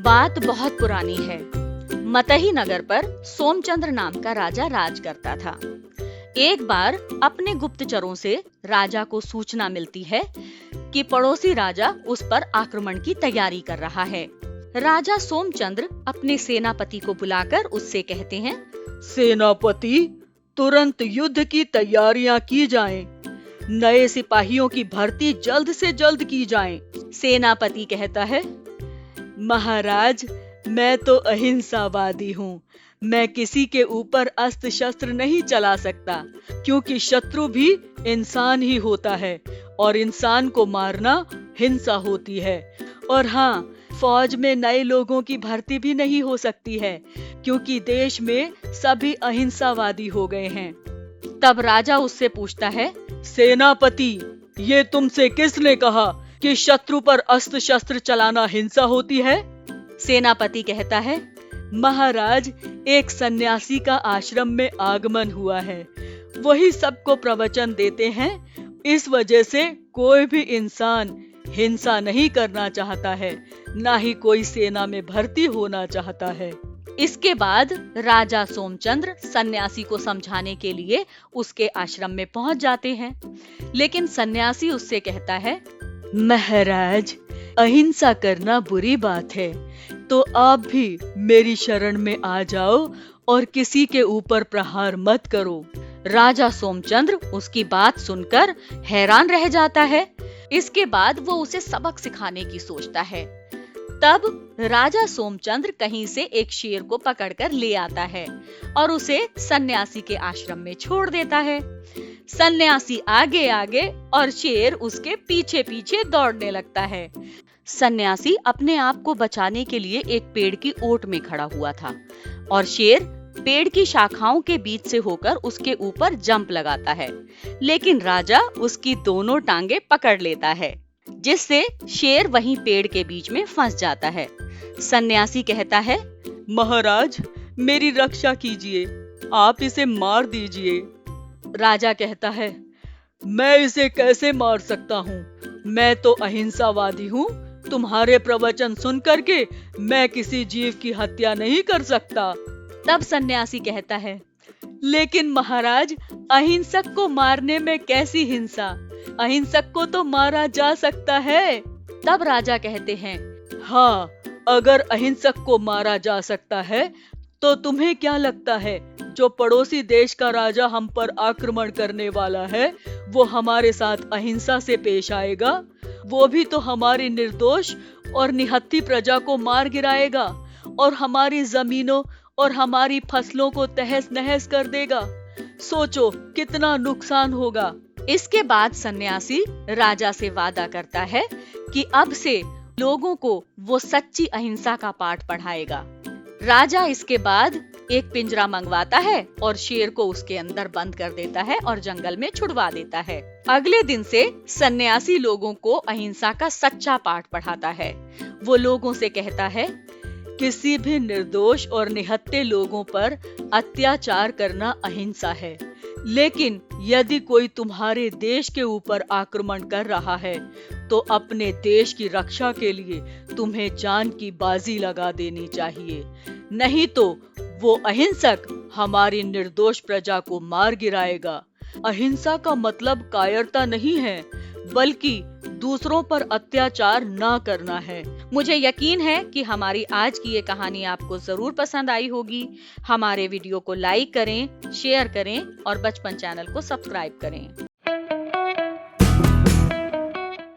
बात बहुत पुरानी है। मतही नगर पर सोमचंद्र नाम का राजा राज करता था। एक बार अपने गुप्तचरों से राजा को सूचना मिलती है कि पड़ोसी राजा उस पर आक्रमण की तैयारी कर रहा है। राजा सोमचंद्र अपने सेनापति को बुलाकर उससे कहते हैं, सेनापति, तुरंत युद्ध की तैयारियां की जाएं। नए सिपाहियों की भर्ती जल्द से जल्द की जाए। सेनापति कहता है, महाराज, मैं तो अहिंसावादी हूँ। मैं किसी के ऊपर अस्त्र शस्त्र नहीं चला सकता, क्योंकि शत्रु भी इंसान ही होता है और इंसान को मारना हिंसा होती है। और हाँ, फौज में नए लोगों की भर्ती भी नहीं हो सकती है, क्योंकि देश में सभी अहिंसावादी हो गए हैं। तब राजा उससे पूछता है, सेनापति, ये तुमसे किसने कहा कि शत्रु पर अस्त्र शस्त्र चलाना हिंसा होती है? सेनापति कहता है, महाराज, एक सन्यासी का आश्रम में आगमन हुआ है। वही सबको प्रवचन देते हैं। इस वजह से कोई भी इंसान हिंसा नहीं करना चाहता है, ना ही कोई सेना में भर्ती होना चाहता है। इसके बाद राजा सोमचंद्र सन्यासी को समझाने के लिए उसके आश्रम में पहुंच जाते हैं। लेकिन सन्यासी उससे कहता है, महाराज, अहिंसा करना बुरी बात है, तो आप भी मेरी शरण में आ जाओ और किसी के ऊपर प्रहार मत करो। राजा सोमचंद्र उसकी बात सुनकर हैरान रह जाता है। इसके बाद वो उसे सबक सिखाने की सोचता है। तब राजा सोमचंद्र कहीं से एक शेर को पकड़कर ले आता है और उसे सन्यासी के आश्रम में छोड़ देता है। सन्यासी आगे आगे और शेर उसके पीछे पीछे दौड़ने लगता है। सन्यासी अपने आप को बचाने के लिए एक पेड़ की ओट में खड़ा हुआ था और शेर पेड़ की शाखाओं के बीच से होकर उसके ऊपर जंप लगाता है, लेकिन राजा उसकी दोनों टांगे पकड़ लेता है, जिससे शेर वहीं पेड़ के बीच में फंस जाता है। सन्यासी कहता है, महाराज, मेरी रक्षा कीजिए, आप इसे मार दीजिए। राजा कहता है, मैं इसे कैसे मार सकता हूँ? मैं तो अहिंसावादी हूँ। तुम्हारे प्रवचन सुन करके मैं किसी जीव की हत्या नहीं कर सकता। तब सन्यासी कहता है, लेकिन महाराज, अहिंसक को मारने में कैसी हिंसा? अहिंसक को तो मारा जा सकता है। तब राजा कहते हैं, हाँ, अगर अहिंसक को मारा जा सकता है, तो तुम्हें क्या लगता है जो पड़ोसी देश का राजा हम पर आक्रमण करने वाला है, वो हमारे साथ अहिंसा से पेश आएगा? वो भी तो हमारी निर्दोष और निहत्थी प्रजा को मार गिराएगा और हमारी जमीनों और हमारी फसलों को तहस नहस कर देगा। सोचो कितना नुकसान होगा। इसके बाद सन्यासी राजा से वादा करता है कि अब से लोगों को वो सच्ची अहिंसा का पाठ पढ़ाएगा। राजा इसके बाद एक पिंजरा मंगवाता है और शेर को उसके अंदर बंद कर देता है और जंगल में छुड़वा देता है। अगले दिन से सन्यासी लोगों को अहिंसा का सच्चा पाठ पढ़ाता है। वो लोगों से कहता है, किसी भी निर्दोष और निहत्थे लोगों पर अत्याचार करना अहिंसा है, लेकिन यदि कोई तुम्हारे देश के ऊपर आक्रमण कर रहा है, तो अपने देश की रक्षा के लिए तुम्हें जान की बाजी लगा देनी चाहिए, नहीं तो वो अहिंसक हमारी निर्दोष प्रजा को मार गिराएगा। अहिंसा का मतलब कायरता नहीं है, बल्कि दूसरों पर अत्याचार ना करना है। मुझे यकीन है कि हमारी आज की ये कहानी आपको जरूर पसंद आई होगी। हमारे वीडियो को लाइक करें, शेयर करें और बचपन चैनल को सब्सक्राइब करें।